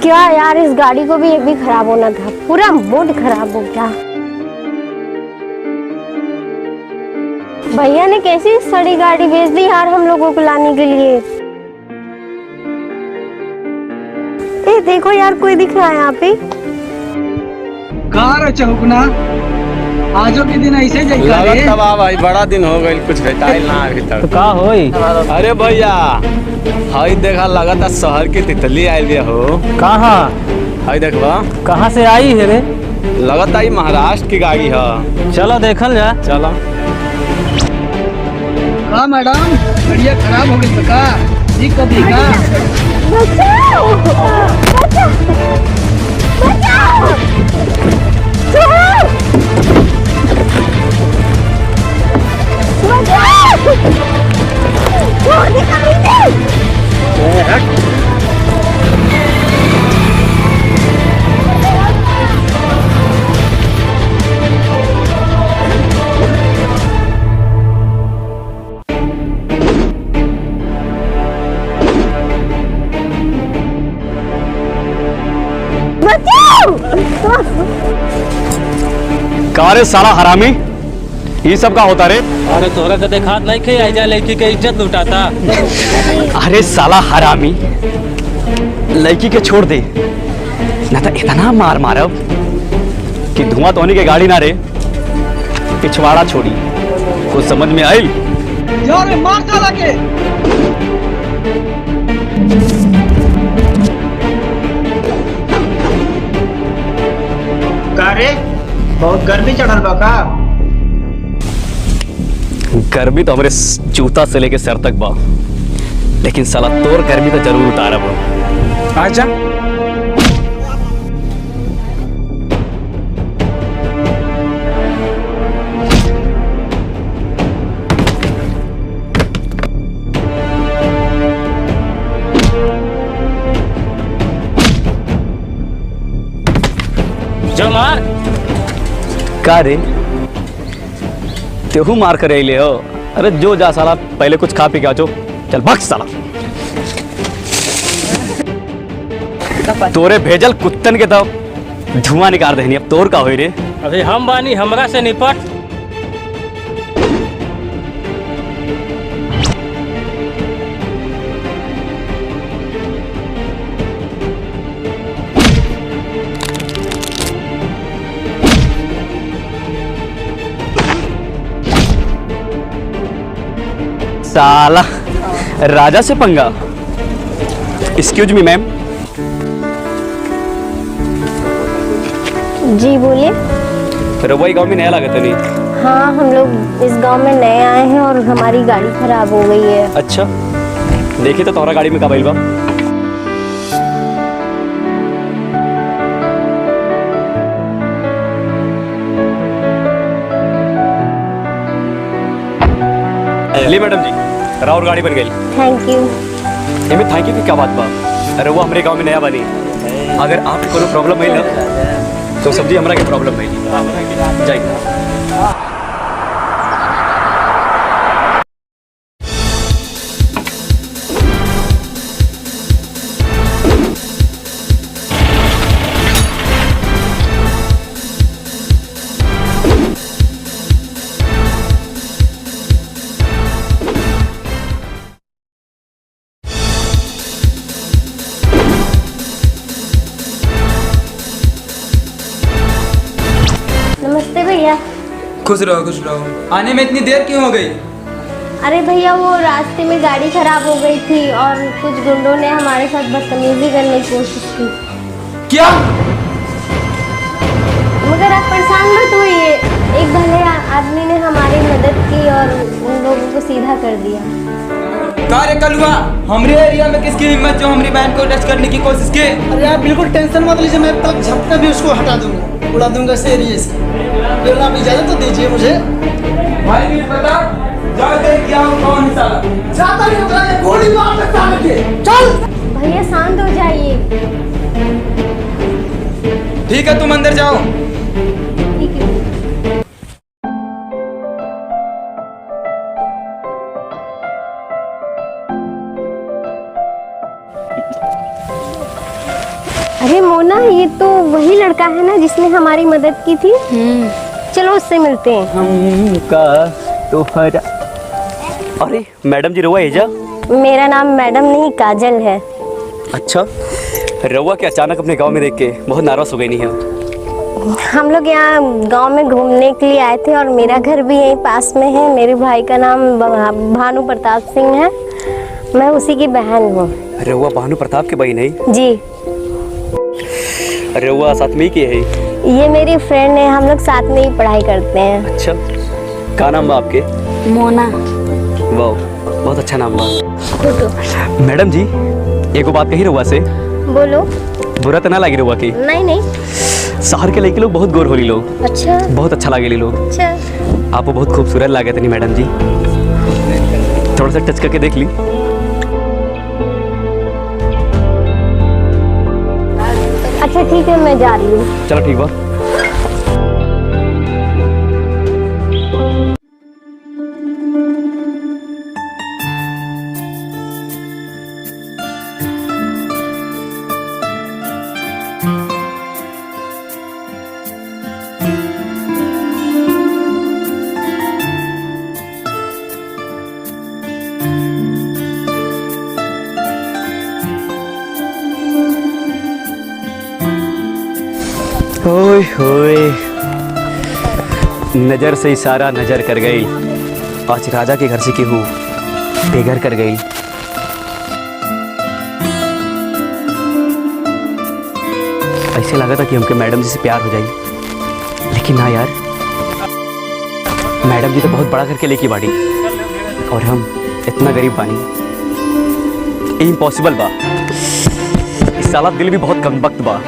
क्या यार, इस गाड़ी को भी एक भी खराब होना था, पूरा मूड खराब हो गया। भैया ने कैसी सड़ी गाड़ी भेज दी यार हम लोगों को लाने के लिए। ए देखो यार, कोई दिख रहा है यहाँ पे। कार चौकना आजो के दिन ऐसे लगत तब भाई बड़ा दिन हो गई, कुछ भेटाइल ना अभी तक। तो का होई? अरे भैया हाई देखा लगता शहर की तितली आयल बिया हो। कहाँ? हाई देखवा कहाँ से आई है रे? लगता ही महाराष्ट्र की गाड़ी है। चलो देखल जा। चलो। हाँ मैडम, गाड़िया खराब हो गई तो का दिक्कत है का? बचाओ! बचाओ! बचाओ! छोड़ो! बचाओ! छोड़ दे कमीने! का रे साला हरामी, ये सब का होता रे? अरे तोहरा के देखात नहीं खे आइजा लड़की के इज्जत लुटाता। अरे साला हरामी, लड़की के छोड़ दे ना तो इतना मार मारब कि धुआं तो होने के गाड़ी ना रे, पिछवाड़ा छोड़ी। कुछ समझ में आई? जाओ रे मार साला के। का रे बहुत गर्मी चढ़ल बा का? गर्मी तो हमारे जूता से लेके सर तक बा, लेकिन साला तोर गर्मी तो जरूर उतारब। आजा। जो मार। का रे तेहू मार कर ले हो? अरे जो जा साला, पहले कुछ खा पी के आचो। चल भाग साला। तोरे भेजल कुत्तन के तो धुआं निकाल देनी, अब तोर का होई रे? अभी हम बानी, हमरा से निपट। साला राजा से पंगा। Excuse me ma'am. जी बोलिए। रवई गांव में नया लागत नहीं? हाँ, हम लोग इस गांव में नए आए हैं और हमारी गाड़ी खराब हो गई है। अच्छा, देखिए तो तोहरा गाड़ी में का भइल बा? ली मैडम जी, राउर गाड़ी बन गई। Thank you. इनमें थैंक यू की क्या बात बा? अरे वो हमारे गांव में नया बनी, अगर आपको कोई प्रॉब्लम है ना तो सब्जी हमरा के प्रॉब्लम है। जाइए। नमस्ते भैया। खुश रहो खुश रहो। आने में इतनी देर क्यों हो गई? अरे भैया, वो रास्ते में गाड़ी खराब हो गई थी और कुछ गुंडों ने हमारे साथ बदतमीजी करने की कोशिश की। क्या? मगर आप परेशान मत होइए, एक भले आदमी ने हमारी मदद की और उन लोगों को सीधा कर दिया। कार्य कलुआ, हमारे एरिया में किसकी हिम्मत जो हमारी बहन को टच करने की कोशिश की? अरे आप बिल्कुल टेंशन मत लीजिए, मैं तक झपटा भी उसको हटा दूंगा, उड़ा दूंगा इस एरिया से। फिर आप इजाजत तो दीजिए मुझे। भाई नहीं पता जाते क्या हूँ कौन है साला? ज्यादा नहीं होता है, गोली मार सकता है के। चल भैया शांत हो जाइए। ठीक है तुम अंदर जाओ। ठीक है। अरे मोना, ये तो वही लड़का है ना जिसने हमारी मदद की थी। चलो उससे मिलते हैं। हमका तोहरा। अरे मैडम जी रउआ एजा? मेरा नाम मैडम नहीं काजल है। अच्छा, रउआ के अचानक अपने गांव में देख के बहुत नाराज हो गई नहीं है? हम लोग यहाँ गांव में घूमने के लिए आए थे और मेरा घर भी यहीं पास में है। मेरे भाई का नाम भानु प्रताप सिंह है, मैं उसी की बहन हूँ। रउआ भानु प्रताप के बहन है? जी। रउआ साथ में ही की है? ये मेरी फ्रेंड है, हम लोग साथ में ही पढ़ाई करते हैं। अच्छा, क्या नाम बा आपके? मोना। वाह, बहुत अच्छा नाम बा। मैडम जी एगो बात कही रउआ से। बोलो। बुरा तो ना लगी रउआ की? नहीं नहीं। शहर के लड़के लोग बहुत गोर होली लोग। अच्छा। बहुत अच्छा लगे लोग। अच्छा। आपको बहुत खूबसूरत लगे थे मैडम जी, थोड़ा सा टच करके देख ली। अच्छा ठीक है, मैं जा रही हूँ। चलो ठीक बा। ओए होए, नजर से इशारा नजर कर गई, आज राजा के घर से की हूँ बेघर कर गई। ऐसे लगा था कि हमके मैडम जी से प्यार हो जाए, लेकिन ना यार, मैडम जी तो बहुत बड़ा करके लेके बाड़ी और हम इतना गरीब बानी। इम्पॉसिबल बा। इस साला दिल भी बहुत कम वक्त बा,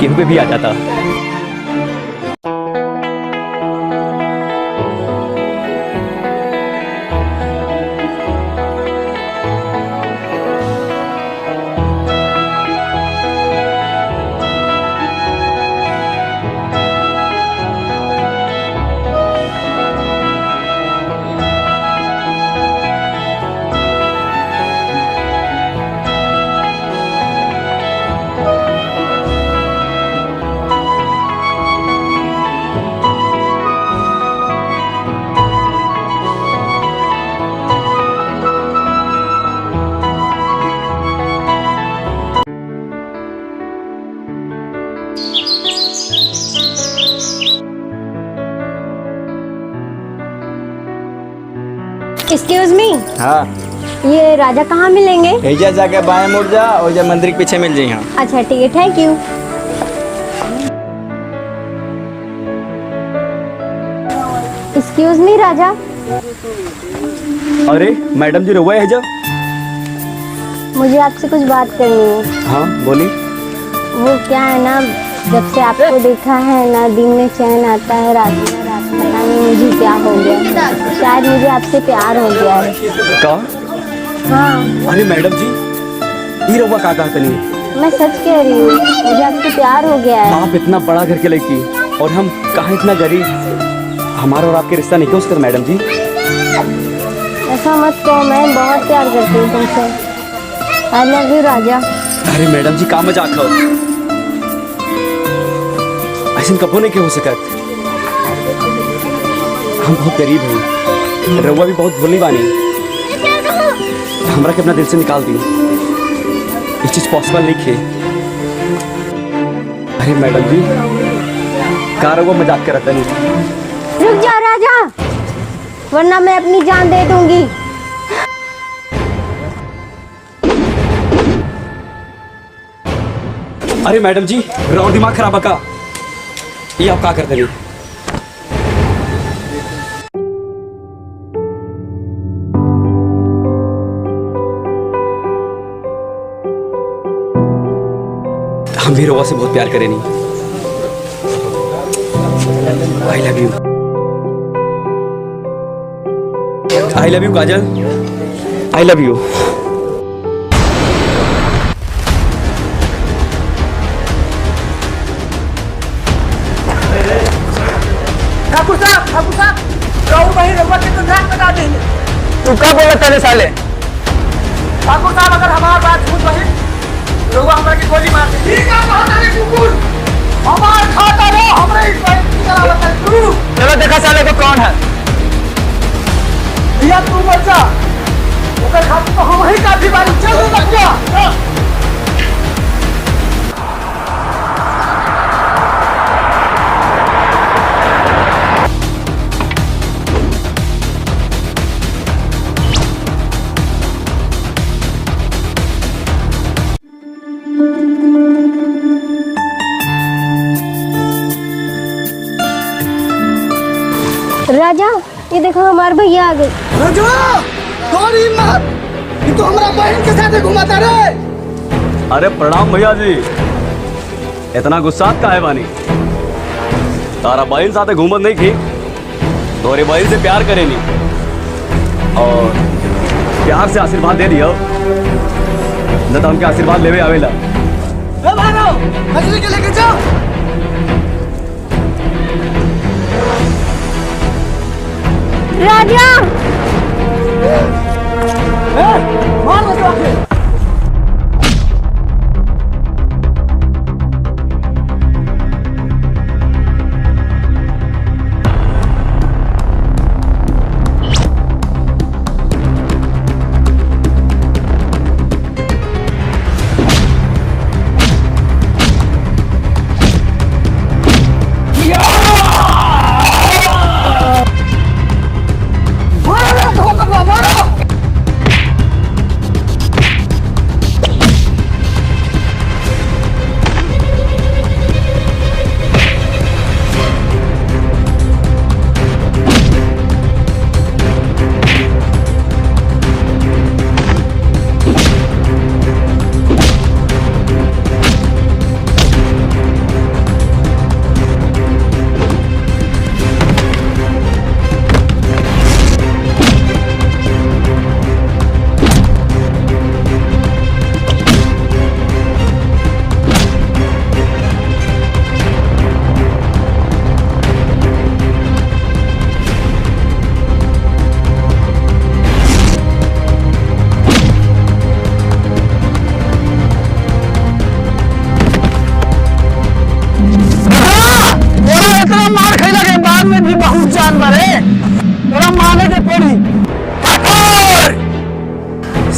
केहू पे भी आ जाता। Excuse me. हाँ, ये राजा कहाँ मिलेंगे? एजा जाके बाएं मुड़ जा और जा मंदिर के पीछे मिल जाई। हाँ। अच्छा ठीक है, थैंक यू। एक्सक्यूज मी राजा। अरे मैडम जी रउआ है जा? मुझे आपसे कुछ बात करनी है। हाँ बोली। वो क्या है ना, जब से आपको देखा है ना, दिन में चैन आता है, रात में रात, पता नहीं मुझे क्या हो गया, शायद मुझे आपसे प्यार हो गया है। का? हाँ। अरे मैडम जी ये रउआ का कहते नहीं? मैं सच कह रही हूँ, मुझे आपसे प्यार हो गया है। आप इतना बड़ा घर के लड़की और हम कहाँ इतना गरीब, हमारा और आपके रिश्ता नहीं क्यों सकता मैडम जी? ऐसा मत कहो, मैं बहुत प्यार करती हूँ तुमसे। आई लव यू राजा। अरे मैडम जी का मजाक हो, ऐसा कबो नहीं क्यों हो सकत। हम बहुत गरीब हैं, रउआ भी बहुत भोली बानी, हमरा के अपना दिल से निकाल दी, ये चीज पॉसिबल नहीं है। अरे मैडम जी का रउआ मजाक करता नहीं? रुक जा राजा, वरना मैं अपनी जान दे दूंगी। अरे मैडम जी और दिमाग खराब है का? ये आप क्या करते नहीं? हम भी रवा से बहुत प्यार करें नहीं। I love you. I love you Kajal, I love you. Thakur साहब, राहुल भाई रउआ के तो नाक कटा देंगे। तू क्या बोला तेरे साले? ठाकुर साहब, अगर हमारी बात सुन वही रउआ हमरा के गोली मार दी ठीक है कहता रे कुकुर हमार खाता रे हमरे इस बाइक की चलावत है तू चलो देखा साले को कौन है। भैया तू बच्चा ओकर खातिर तो हम ही काफी बारी चल बच्चा राजा ये देखो हमारे भैया आ गए। राजा गौरी मत ये तो हमारा बहन के साथ घुमाता रे। अरे प्रणाम भैया जी, इतना गुस्सा का है बानी? तारा बहन साथे घूमत नहीं की, तोरे बहन से प्यार करे नी और प्यार से आशीर्वाद दे दियो न तो हमके आशीर्वाद लेवे आवेला। ए भानो मछली के लेके जाओ। राजा मार बच्चा के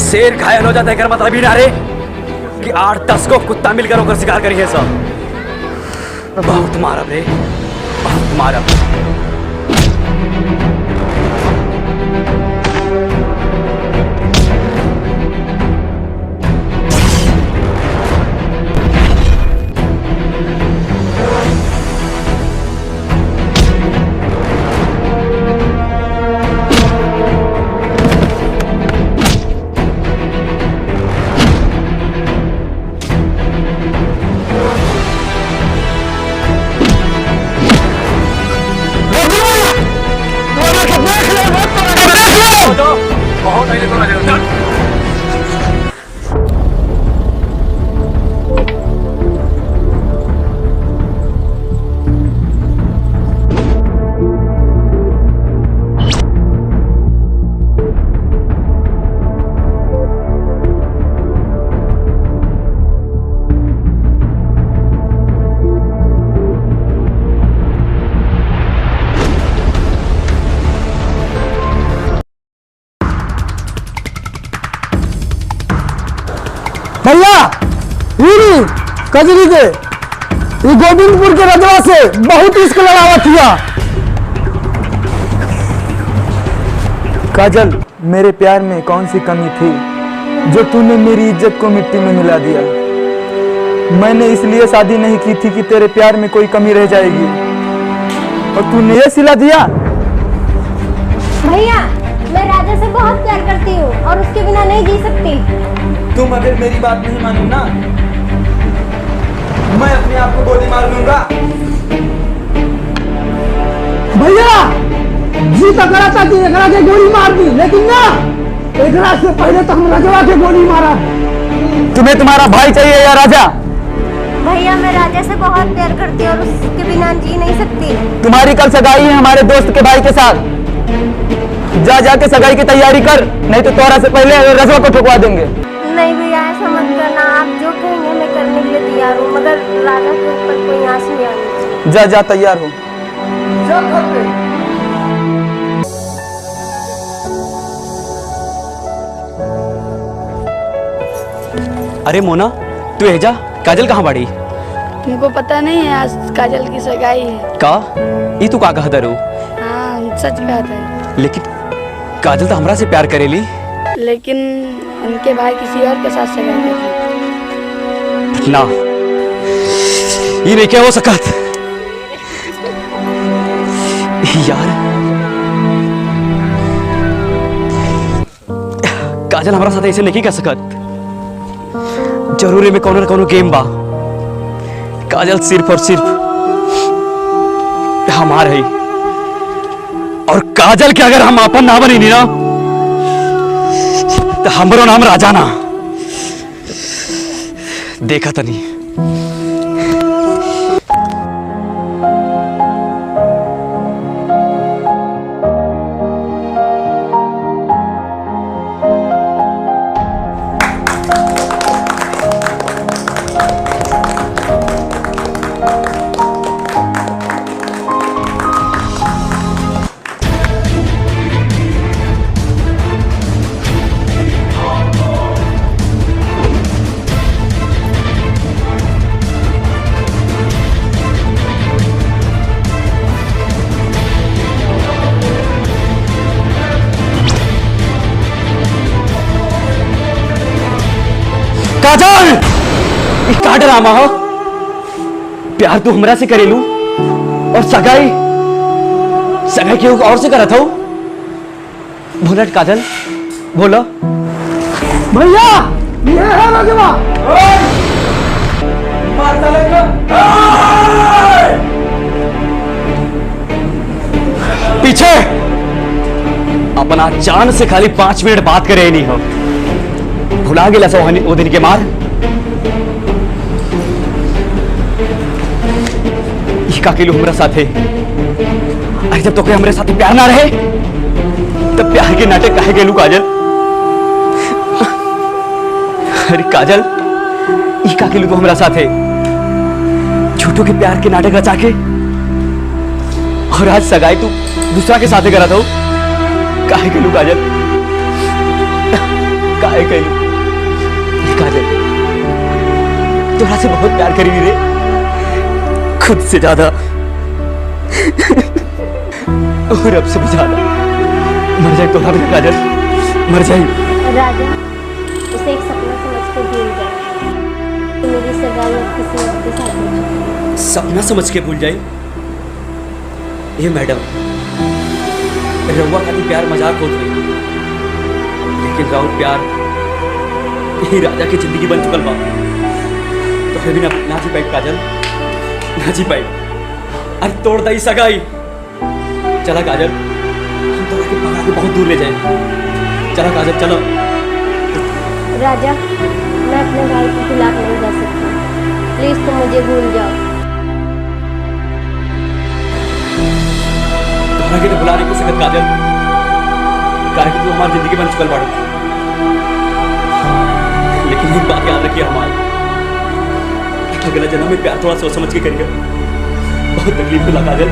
शेर घायल हो जाता है मतलब ही ना रे कि 8-10 को कुत्ता मिलकर होकर शिकार करी है सब। बहुत मारब रे, बहुत मारब। भैया कजरी के ये गोविंदपुर के रजवा से बहुत इश्क लड़ावा किया। काजल, मेरे प्यार में कौन सी कमी थी जो तूने मेरी इज्जत को मिट्टी में मिला दिया? मैंने इसलिए शादी नहीं की थी कि तेरे प्यार में कोई कमी रह जाएगी, और तूने ये सिला दिया। भैया मैं राजा से बहुत प्यार करती हूँ और उसके बिना नहीं जी सकती। तुम अगर मेरी बात नहीं मानो ना, मैं अपने आप को गोली मार लूंगा। भैया जी तकड़ा था कि एकरा के गोली मार दी, लेकिन ना एकरा से पहले तो हम रजवा के गोली मारा। तुम्हें तुम्हारा भाई चाहिए या राजा? भैया मैं राजा से बहुत प्यार करती हूँ और उसके बिना जी नहीं सकती। तुम्हारी कल सगाई है हमारे दोस्त के भाई के साथ। जा जाके सगाई की तैयारी कर, नहीं तो तोरा से पहले रजवा को ठुकवा देंगे। नहीं भैया ऐसा मत करना, आप जो कहेंगे तैयार हूँ, मगर राजा के ऊपर कोई आंच नहीं आनी चाहिए। जा जा तैयार हो। चल घर पे। अरे मोना, तू एजा काजल कहाँ बाड़ी? तुमको पता नहीं है आज काजल की सगाई है। का ये तू का कहत रू? हाँ सच बात है। लेकिन काजल तो हमरा से प्यार करेली। लेकिन उनके भाई किसी और के साथ सगाई की। ना, ये नहीं क्या हो सकत यार। काजल हमारा साथ ऐसे नहीं कर सकत। जरूरी में कौन न कौन गेम बा। काजल सिर्फ और सिर्फ हमार है, और काजल के अगर हम अपन ना बनी ना तो हमरो नाम राजा ना। देखा तनी काजल, ये का ड्रामा हो? प्यार तू हमरा से करेलू और सगाई केहू और से करत हो? बोला काजल, बोला। भैया ये है राजवा। पीछे अपना जान से खाली 5 मिनट बात करे नहीं हो। भुला गेला सो वो दिन के मार। का किलो हमरा साथे। अरे जब तो कोई हमरे साथे प्यार ना रहे तब प्यार के नाटक काहे गेलू काजल? अरे काजल, ई का किलो हमरा साथे झूठों के प्यार के नाटक रचा के, और आज सगाई तू दूसरा के साथे करा था। काहे गेलू काजल? काहे गेलू? काजल तोरा से बहुत प्यार करी रे, खुद से ज्यादा और अब से भी ज्यादा। मर जाए तोरा भी काजल, मर जाए। राजा, उसे एक सपना समझ के भूल जाए कि मेरी सगाई अब किसी और के साथ हो चुकी है। सपना समझ के भूल जाए? ये मैडम, रउआ खाली प्यार मजाक होत रही, लेकिन राउर प्यार ही राजा की जिंदगी बन चुकल बा। तो फिर भी ना जी पाई काजल, ना जी पाई। अरे तोड़ दई सगाई। चला काजल, हम तो आगे पकड़ा के बहुत दूर ले जाए। चला काजल, चलो। राजा, मैं अपने भाई के खिलाफ नहीं जा सकती। प्लीज तुम मुझे भूल जाओ। तुम्हारा के तो बुला नहीं सकत काजल, कारण कि तू हमारी जिंदगी बन चुकल बाड़ू। लेकिन एक बात याद रखिए हमारी, अगला जन्म में प्यार थोड़ा सोच समझ के करिए। बहुत तकलीफ होला काजल,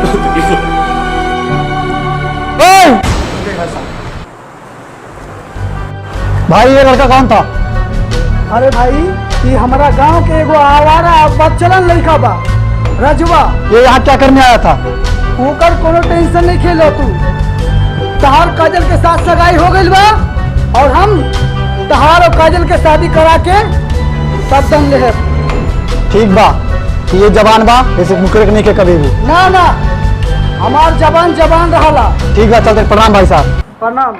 बहुत तकलीफ होला। भाई ये लड़का कौन था? अरे भाई ये हमारा गांव के एगो आवारा बच्चलन लड़का बा, रजवा। ये यहाँ क्या करने आया था? ओकर कोनो टेंशन नहीं खेलो तू। तहार काजल के साथ सगाई हो गई बा, और हम तहार और काजल के शादी करा के तब दम ले। ठीक बा, ये जबान बा, ऐसे मुकरक नहीं के कभी भी। ना ना, हमार जबान जबान रहला। ठीक बा, चलते। प्रणाम भाई साहब। प्रणाम।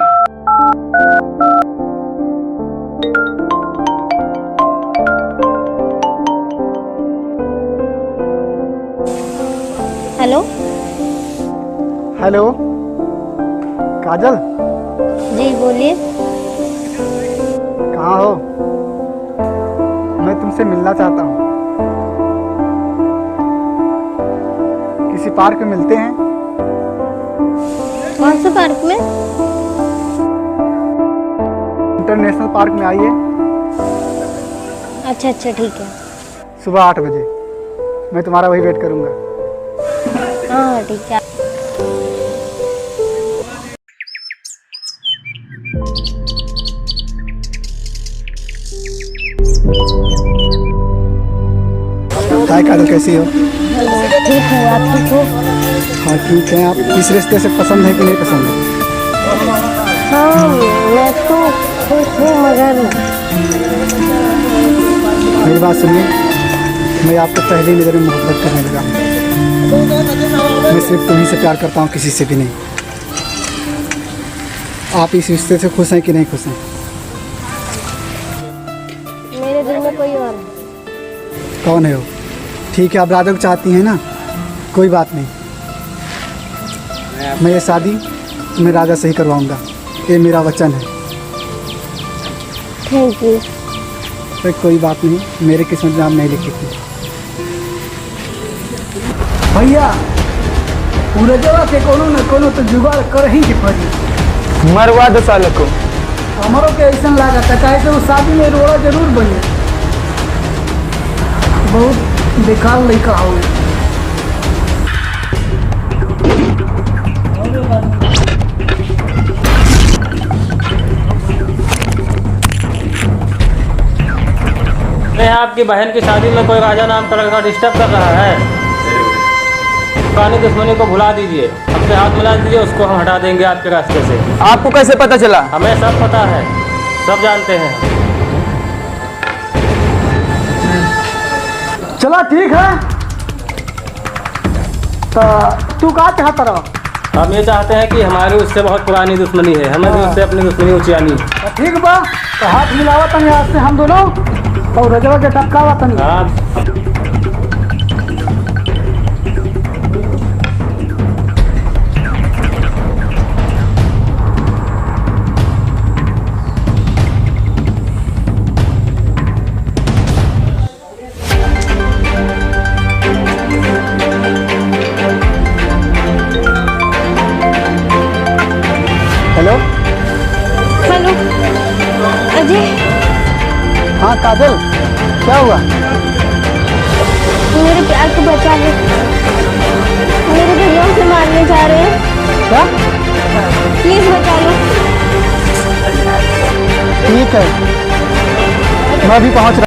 हेलो। हेलो काजल, जी बोलिए। कहाँ हो? मैं तुमसे मिलना चाहता हूँ। किसी पार्क में मिलते हैं। कौन से पार्क में? इंटरनेशनल पार्क में आइए। अच्छा अच्छा ठीक है। सुबह 8 बजे मैं तुम्हारा वही वेट करूँगा। हाँ ठीक है। हाय काजल, कैसी हो? ठीक है, आप ठीक हो? हाँ ठीक है। आप इस रिश्ते से पसंद है कि नहीं पसंद है? हाँ मैं तो खुश हूँ, मगर मेरी बात सुनिए, मैं आपको पहली नज़र में मोहब्बत करने लगा हूँ। मैं सिर्फ तुम्ही से प्यार करता हूँ, किसी से भी नहीं। आप इस रिश्ते से खुश हैं कि नहीं खुश हैं? मेरे दिल में कोई और है। कौन है वो? ठीक है, आप राधा को चाहती हैं ना, कोई बात नहीं। मैं ये शादी मैं राधा से ही करवाऊँगा, ये मेरा वचन है। Thank you. तो कोई बात नहीं, मेरे किस्मत में आप नहीं लिखी थी। भैया पूरे जगह के कोनो न कोनो तो जुगाड़ कर ही के पड़ी। मरवा दो सालों को। हमारों के ऐसा लगा था चाहे तो शादी में रोड़ा जरूर बने। बहुत बेकार लड़का हो। नहीं, आपकी बहन की शादी में कोई राजा नाम का लड़का डिस्टर्ब कर रहा है। पुरानी दुश्मनी को भुला दीजिए, अपने हाथ मिला दीजिए, उसको हम हटा देंगे आपके रास्ते से। आपको कैसे पता चला? हमें सब पता है, सब जानते हैं। चला ठीक है, तो तू कहाँ चाहता रहो? हम ये चाहते हैं कि हमारी उससे बहुत पुरानी दुश्मनी है, हमें भी उससे अपनी दुश्मनी उचियानी है। तो ठीक बा, तो हाथ मिलावा तनी आज से हम दोनों और रजवा के टपकावा तनी। हाँ हेलो। हेलो अजय। हाँ काजल, क्या हुआ? मेरे प्यार को बचा ले, मेरे भैया से मारने जा रहे हैं। क्या? प्लीज बचा लो। ठीक है, मैं भी पहुँच रहा।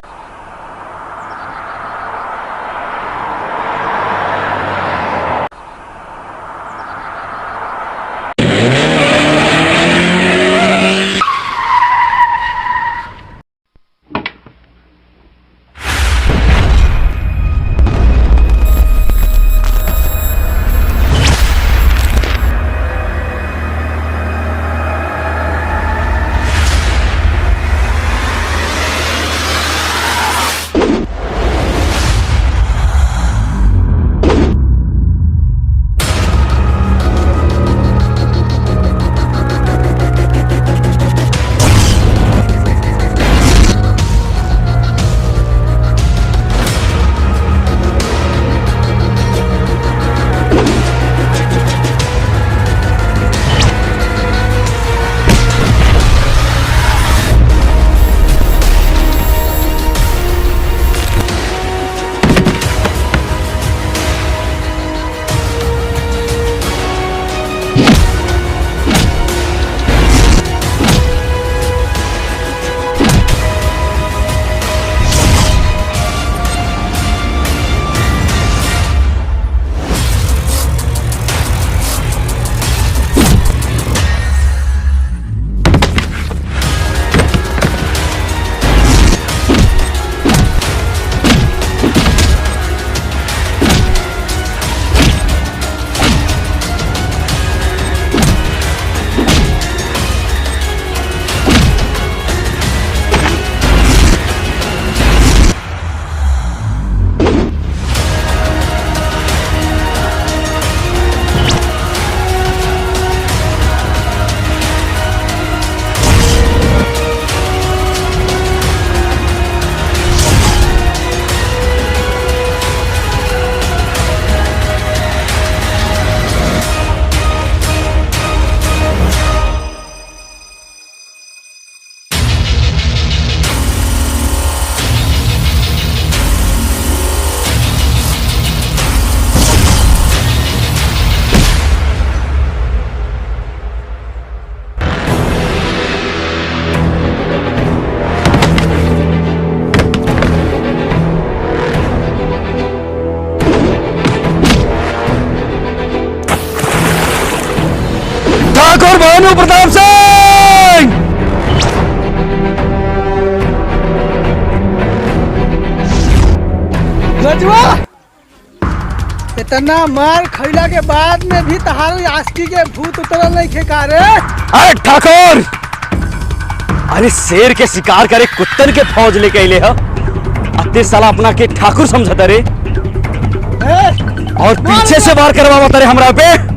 रजुआ, इतना मार खैला के बाद में भी तहार आस्ती के भूत उतरल नहीं खेका रे। अरे ठाकुर, अरे शेर के शिकार करे कुत्तन के फौज लेके अले ह, अते साला अपना के ठाकुर समझता रे और पीछे से वार करवावता रे हमरा पे।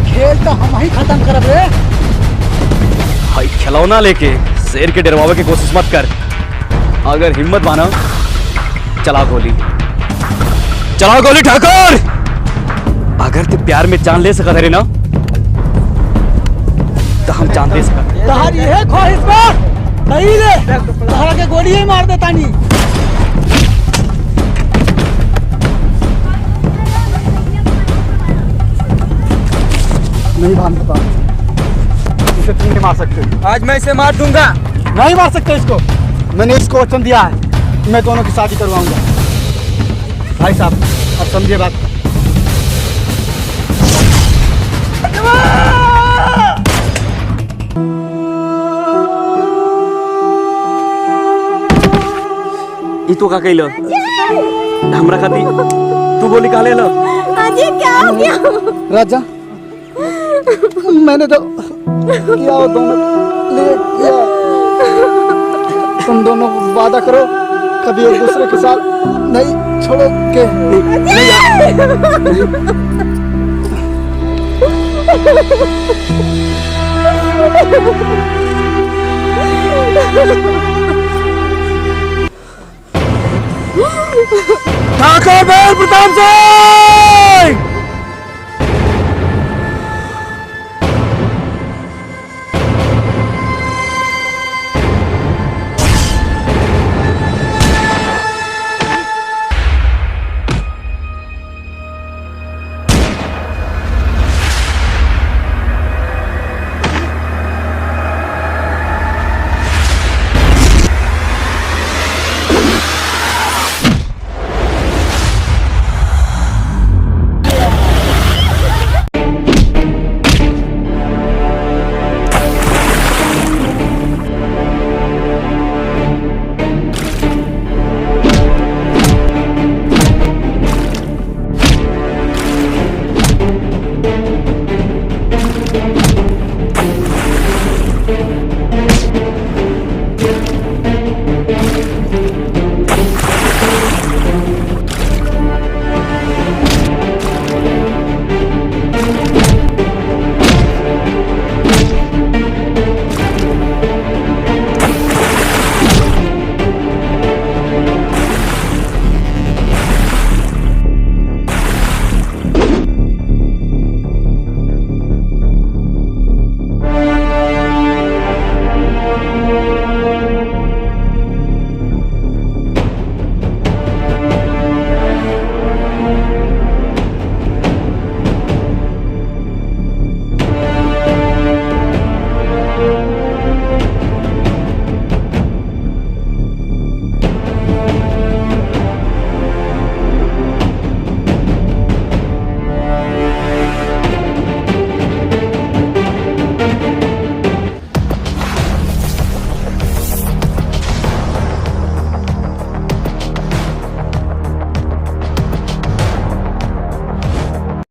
खेल तो हम ही खत्म करब रे। भाई खिलौना लेके शेर के डरवावे की कोशिश मत कर। अगर हिम्मत बाना चला गोली, चला गोली ठाकुर। अगर तू प्यार में जान ले सका रे ना तो हम जान दे सका। तहार ये ख्वाहिश बा सही रे, तहरा के गोली ही मार देता नी। नहीं भानता, इसे तुम नहीं मार सकते। आज मैं इसे मार दूंगा। नहीं मार सकते इसको। मैंने इसको वचन दिया है कि मैं दोनों की शादी करवाऊंगा। भाई साहब अब समझिए बात। ई तो का कहलो हमरा खाती तू गोली का ले लो। अजी क्या हो गया? राजा मैंने तो किया वो दोनों ले किया। तुम दोनों वादा करो कभी एक दूसरे के साथ नहीं छोड़ोगे। ठाकुर प्रताप सिंह